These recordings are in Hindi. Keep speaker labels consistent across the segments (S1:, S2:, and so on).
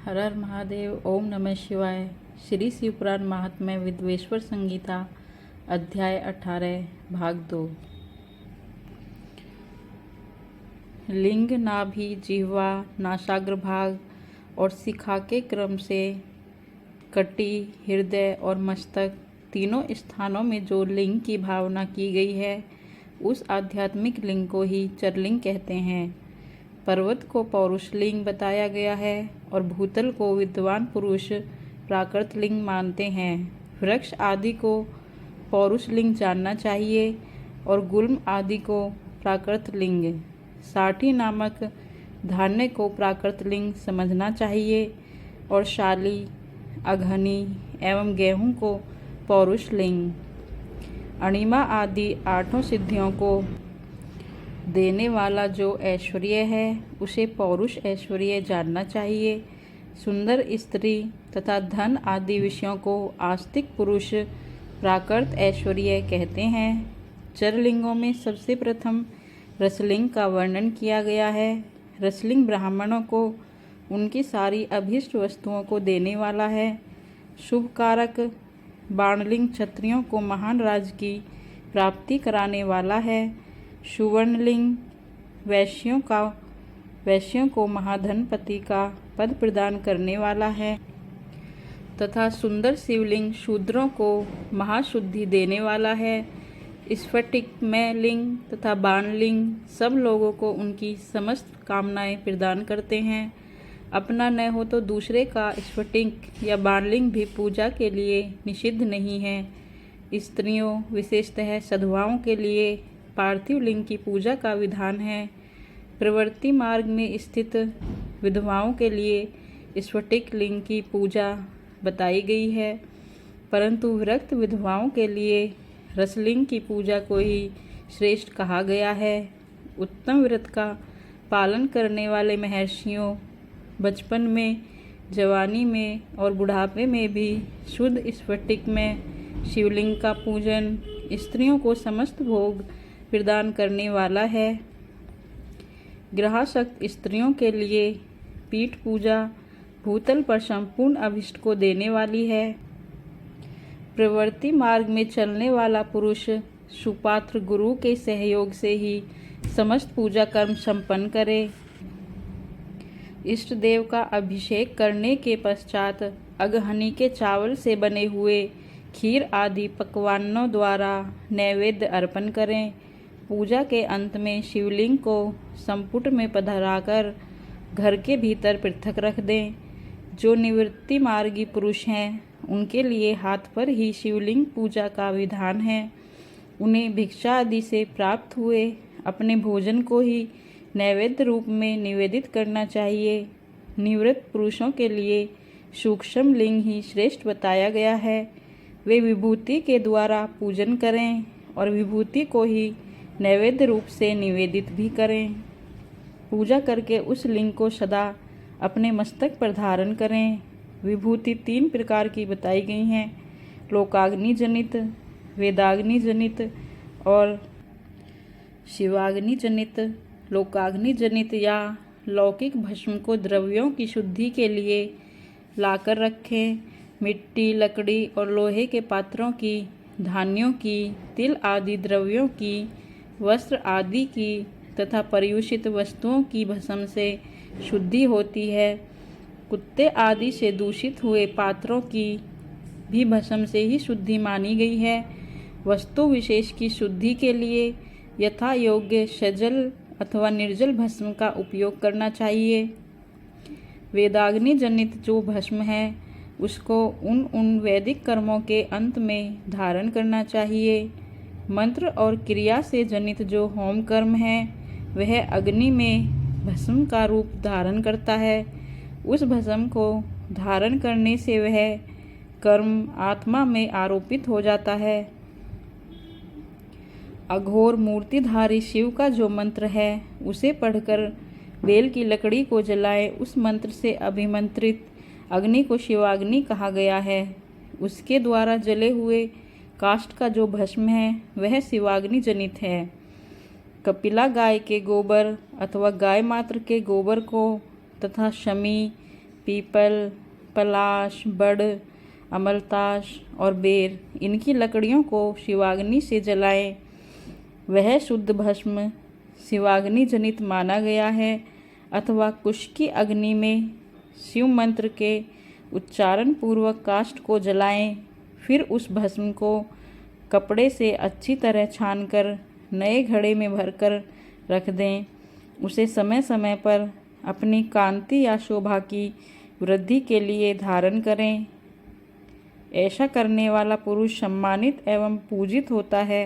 S1: हर हर महादेव। ओम नमः शिवाय। श्री शिवपुराण महात्म्य विद्वेश्वर संगीता अध्याय 18 भाग 2। लिंग, नाभि, जिह्वा, नासाग्र भाग और शिखा के क्रम से कटी, हृदय और मस्तक तीनों स्थानों में जो लिंग की भावना की गई है उस आध्यात्मिक लिंग को ही चरलिंग कहते हैं। पर्वत को पौरुष लिंग बताया गया है और भूतल को विद्वान पुरुष प्राकृत लिंग मानते हैं। वृक्ष आदि को पौरुष लिंग जानना चाहिए और गुल्म आदि को प्राकृत लिंग, साठी नामक धान्य को प्राकृत लिंग समझना चाहिए और शाली, अघनी एवं गेहूं को पौरुष लिंग, अणिमा आदि आठों सिद्धियों को देने वाला जो ऐश्वर्य है उसे पौरुष ऐश्वर्य जानना चाहिए। सुंदर स्त्री तथा धन आदि विषयों को आस्तिक पुरुष प्राकृत ऐश्वर्य कहते हैं। चरलिंगों में सबसे प्रथम रसलिंग का वर्णन किया गया है। रसलिंग ब्राह्मणों को उनकी सारी अभीष्ट वस्तुओं को देने वाला है। शुभ कारक बाणलिंग क्षत्रियों को महान राज की प्राप्ति कराने वाला है। सुवर्णलिंग वैश्यों को महाधनपति का पद प्रदान करने वाला है तथा सुंदर शिवलिंग शूद्रों को महाशुद्धि देने वाला है। स्फटिकमय लिंग तथा बाणलिंग सब लोगों को उनकी समस्त कामनाएं प्रदान करते हैं। अपना न हो तो दूसरे का स्फटिक या बाणलिंग भी पूजा के लिए निषिद्ध नहीं है। स्त्रियों विशेषतः सधवाओं के लिए पार्थिव लिंग की पूजा का विधान है। प्रवृत्ति मार्ग में स्थित विधवाओं के लिए स्फटिक लिंग की पूजा बताई गई है, परंतु विरक्त विधवाओं के लिए रसलिंग की पूजा को ही श्रेष्ठ कहा गया है। उत्तम व्रत का पालन करने वाले महर्षियों बचपन में, जवानी में और बुढ़ापे में भी शुद्ध स्फटिक में शिवलिंग का पूजन स्त्रियों को समस्त भोग प्रदान करने वाला है। ग्रहासक्त स्त्रियों के लिए पीठ पूजा भूतल पर संपूर्ण अभिष्ट को देने वाली है। प्रवृत्ति मार्ग में चलने वाला पुरुष सुपात्र गुरु के सहयोग से ही समस्त पूजा कर्म संपन्न करे। इष्ट देव का अभिषेक करने के पश्चात अगहनी के चावल से बने हुए खीर आदि पकवानों द्वारा नैवेद्य अर्पण करें। पूजा के अंत में शिवलिंग को संपुट में पधराकर घर के भीतर पृथक रख दें। जो निवृत्ति मार्गी पुरुष हैं उनके लिए हाथ पर ही शिवलिंग पूजा का विधान है। उन्हें भिक्षा आदि से प्राप्त हुए अपने भोजन को ही नैवेद्य रूप में निवेदित करना चाहिए। निवृत्त पुरुषों के लिए सूक्ष्म लिंग ही श्रेष्ठ बताया गया है। वे विभूति के द्वारा पूजन करें और विभूति को ही नैवेद्य रूप से निवेदित भी करें। पूजा करके उस लिंग को सदा अपने मस्तक पर धारण करें। विभूति 3 प्रकार की बताई गई हैं: लोकाग्नि जनित, वेदाग्नि जनित और शिवाग्नि जनित। लोकाग्नि जनित या लौकिक भस्म को द्रव्यों की शुद्धि के लिए लाकर रखें। मिट्टी, लकड़ी और लोहे के पात्रों की, धान्यों की, तिल आदि द्रव्यों की, वस्त्र आदि की तथा पर्युषित वस्तुओं की भस्म से शुद्धि होती है। कुत्ते आदि से दूषित हुए पात्रों की भी भस्म से ही शुद्धि मानी गई है। वस्तु विशेष की शुद्धि के लिए यथा योग्य सजल अथवा निर्जल भस्म का उपयोग करना चाहिए। वेदाग्नि जनित जो भस्म है उसको उन वैदिक कर्मों के अंत में धारण करना चाहिए। मंत्र और क्रिया से जनित जो होम कर्म है वह अग्नि में भस्म का रूप धारण करता है। उस भस्म को धारण करने से वह कर्म आत्मा में आरोपित हो जाता है। अघोर मूर्तिधारी शिव का जो मंत्र है उसे पढ़कर बेल की लकड़ी को जलाएं। उस मंत्र से अभिमंत्रित अग्नि को शिवाग्नि कहा गया है। उसके द्वारा जले हुए काष्ठ का जो भस्म है वह शिवाग्नि जनित है। कपिला गाय के गोबर अथवा गाय मात्र के गोबर को तथा शमी, पीपल, पलाश, बड़, अमलतास और बेर, इनकी लकड़ियों को शिवाग्नि से जलाएं। वह शुद्ध भस्म शिवाग्नि जनित माना गया है, अथवा कुश की अग्नि में शिव मंत्र के उच्चारण पूर्वक काष्ठ को जलाएं। फिर उस भस्म को कपड़े से अच्छी तरह छानकर नए घड़े में भरकर रख दें। उसे समय समय पर अपनी कांति या शोभा की वृद्धि के लिए धारण करें। ऐसा करने वाला पुरुष सम्मानित एवं पूजित होता है।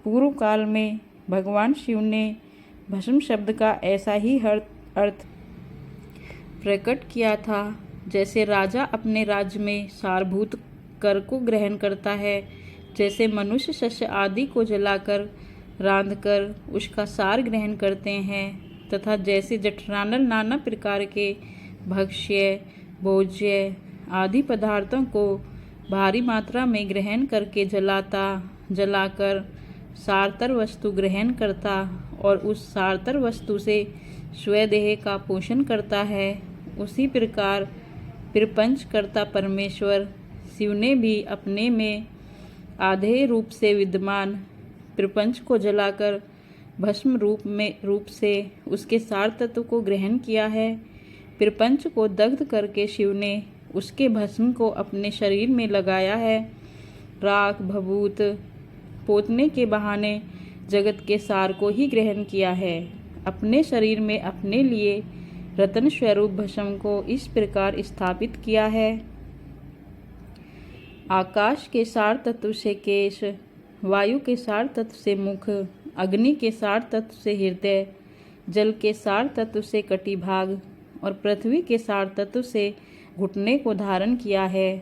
S1: पूर्व काल में भगवान शिव ने भस्म शब्द का ऐसा ही अर्थ प्रकट किया था। जैसे राजा अपने राज्य में सारभूत कर को ग्रहण करता है, जैसे मनुष्य शस्य आदि को जलाकर रांधकर उसका सार ग्रहण करते हैं, तथा जैसे जठरानल नाना प्रकार के भक्ष्य, भोज्य आदि पदार्थों को भारी मात्रा में ग्रहण करके जलाकर सारतर वस्तु ग्रहण करता और उस सारतर वस्तु से स्वदेह का पोषण करता है, उसी प्रकार प्रपंच करता परमेश्वर शिव ने भी अपने में आधेय रूप से विद्यमान प्रपंच को जलाकर भस्म रूप से उसके सार तत्व को ग्रहण किया है। प्रपंच को दग्ध करके शिव ने उसके भस्म को अपने शरीर में लगाया है। राख भभूत पोतने के बहाने जगत के सार को ही ग्रहण किया है। अपने शरीर में अपने लिए रतन स्वरूप भस्म को इस प्रकार स्थापित किया है। आकाश के सार तत्व से केश, वायु के सार तत्व से मुख, अग्नि के सार तत्व से हृदय, जल के सार तत्व से कटिभाग और पृथ्वी के सार तत्व से घुटने को धारण किया है।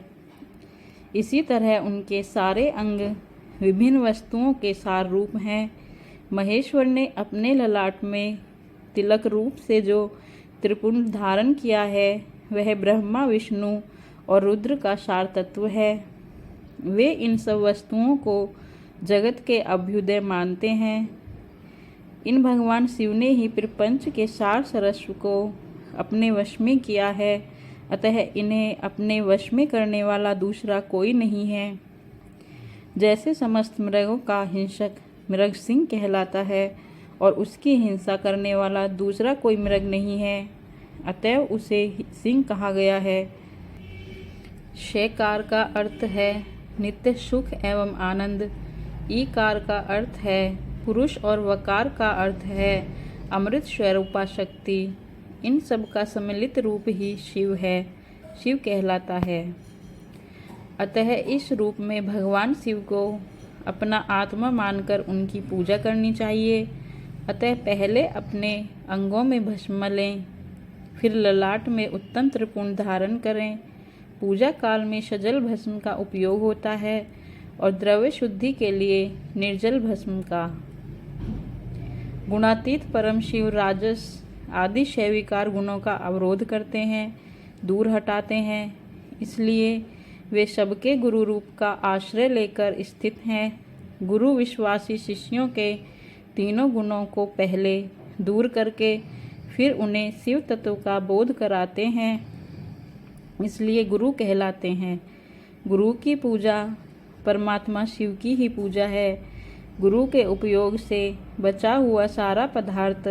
S1: इसी तरह उनके सारे अंग विभिन्न वस्तुओं के सार रूप हैं। महेश्वर ने अपने ललाट में तिलक रूप से जो त्रिपुंड धारण किया है, वह ब्रह्मा, विष्णु और रुद्र का सार तत्व है। वे इन सब वस्तुओं को जगत के अभ्युदय मानते हैं। इन भगवान शिव ने ही प्रपंच के सार सर्वस्व को अपने वश में किया है, अतः इन्हें अपने वश में करने वाला दूसरा कोई नहीं है। जैसे समस्त मृगों का हिंसक मृग सिंह कहलाता है और उसकी हिंसा करने वाला दूसरा कोई मृग नहीं है, अतएव उसे सिंह कहा गया है। शेकार का अर्थ है नित्य सुख एवं आनंद। ईकार का अर्थ है पुरुष और वकार का अर्थ है अमृत स्वरूपा शक्ति। इन सब का सम्मिलित रूप ही शिव है, शिव कहलाता है। अतः इस रूप में भगवान शिव को अपना आत्मा मानकर उनकी पूजा करनी चाहिए। अतः पहले अपने अंगों में भस्म लें, फिर ललाट में उत्तम त्रिपुंड धारण करें। पूजा काल में सजल भस्म का उपयोग होता है और द्रव्य शुद्धि के लिए निर्जल भस्म का। गुणातीत परम शिव राजस आदि शैविकार गुणों का अवरोध करते हैं, दूर हटाते हैं। इसलिए वे सबके गुरु रूप का आश्रय लेकर स्थित हैं। गुरु विश्वासी शिष्यों के तीनों गुणों को पहले दूर करके फिर उन्हें शिव तत्व का बोध कराते हैं, इसलिए गुरु कहलाते हैं। गुरु की पूजा परमात्मा शिव की ही पूजा है। गुरु के उपयोग से बचा हुआ सारा पदार्थ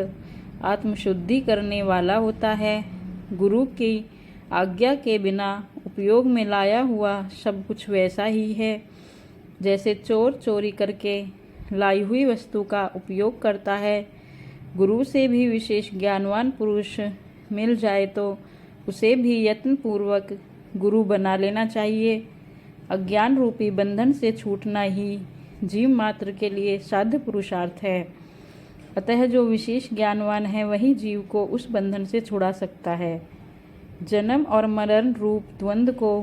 S1: आत्मशुद्धि करने वाला होता है। गुरु की आज्ञा के बिना उपयोग में लाया हुआ सब कुछ वैसा ही है जैसे चोर चोरी करके लाई हुई वस्तु का उपयोग करता है। गुरु से भी विशेष ज्ञानवान पुरुष मिल जाए तो उसे भी यत्नपूर्वक गुरु बना लेना चाहिए। अज्ञान रूपी बंधन से छूटना ही जीव मात्र के लिए साध्य पुरुषार्थ है। अतः जो विशेष ज्ञानवान है वही जीव को उस बंधन से छुड़ा सकता है। जन्म और मरण रूप द्वंद्व को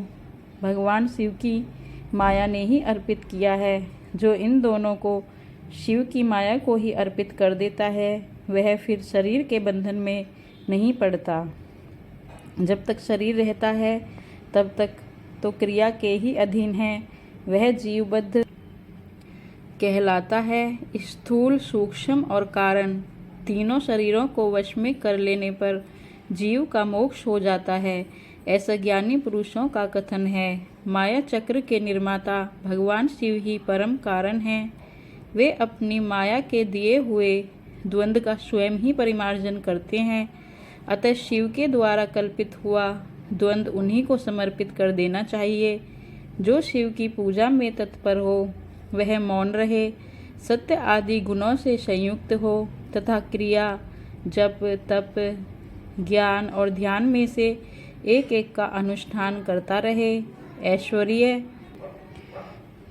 S1: भगवान शिव की माया ने ही अर्पित किया है। जो इन दोनों को शिव की माया को ही अर्पित कर देता है वह फिर शरीर के बंधन में नहीं पड़ता। जब तक शरीर रहता है तब तक तो क्रिया के ही अधीन है, वह जीवबद्ध कहलाता है। स्थूल, सूक्ष्म और कारण तीनों शरीरों को वश में कर लेने पर जीव का मोक्ष हो जाता है। ऐसा ज्ञानी पुरुषों का कथन है। माया चक्र के निर्माता भगवान शिव ही परम कारण हैं। वे अपनी माया के दिए हुए द्वंद्व का स्वयं ही परिमार्जन करते हैं। अतः शिव के द्वारा कल्पित हुआ द्वंद्व उन्हीं को समर्पित कर देना चाहिए। जो शिव की पूजा में तत्पर हो वह मौन रहे, सत्य आदि गुणों से संयुक्त हो तथा क्रिया, जप, तप, ज्ञान और ध्यान में से एक एक का अनुष्ठान करता रहे। ऐश्वर्य,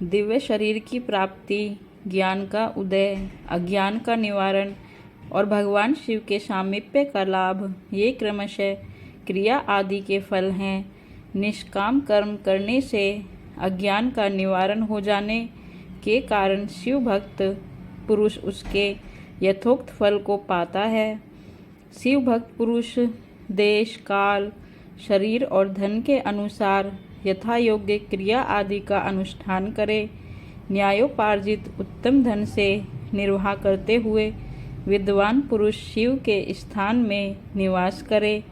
S1: दिव्य शरीर की प्राप्ति, ज्ञान का उदय, अज्ञान का निवारण और भगवान शिव के सामीप्य का लाभ, ये क्रमशः क्रिया आदि के फल हैं। निष्काम कर्म करने से अज्ञान का निवारण हो जाने के कारण शिव भक्त पुरुष उसके यथोक्त फल को पाता है। शिव भक्त पुरुष देश, काल, शरीर और धन के अनुसार यथा योग्य क्रिया आदि का अनुष्ठान करे। न्यायोपार्जित उत्तम धन से निर्वाह करते हुए विद्वान पुरुष शिव के स्थान में निवास करे।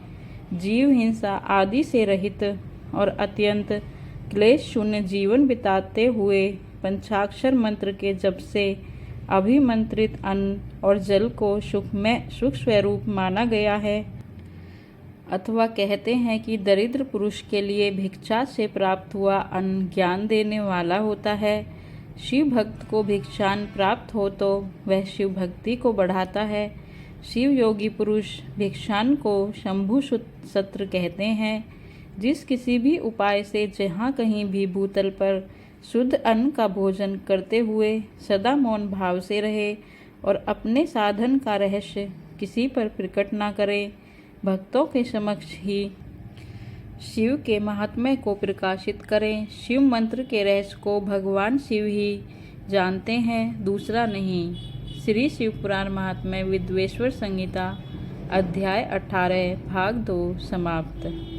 S1: जीव हिंसा आदि से रहित और अत्यंत क्लेश शून्य जीवन बिताते हुए पंचाक्षर मंत्र के जप से अभिमंत्रित अन्न और जल को सुख स्वरूप माना गया है। अथवा कहते हैं कि दरिद्र पुरुष के लिए भिक्षा से प्राप्त हुआ अन्न ज्ञान देने वाला होता है। शिव भक्त को भिक्षान प्राप्त हो तो वह शिव भक्ति को बढ़ाता है। शिव योगी पुरुष भिक्षान को शंभु सत्र कहते हैं। जिस किसी भी उपाय से जहाँ कहीं भी भूतल पर शुद्ध अन्न का भोजन करते हुए सदा मौन भाव से रहे और अपने साधन का रहस्य किसी पर प्रकट न करे, भक्तों के समक्ष ही शिव के महात्म्य को प्रकाशित करें। शिव मंत्र के रहस्य को भगवान शिव ही जानते हैं, दूसरा नहीं। श्री शिव पुराण महात्म्य विद्वेश्वर संहिता अध्याय 18 भाग 2 समाप्त।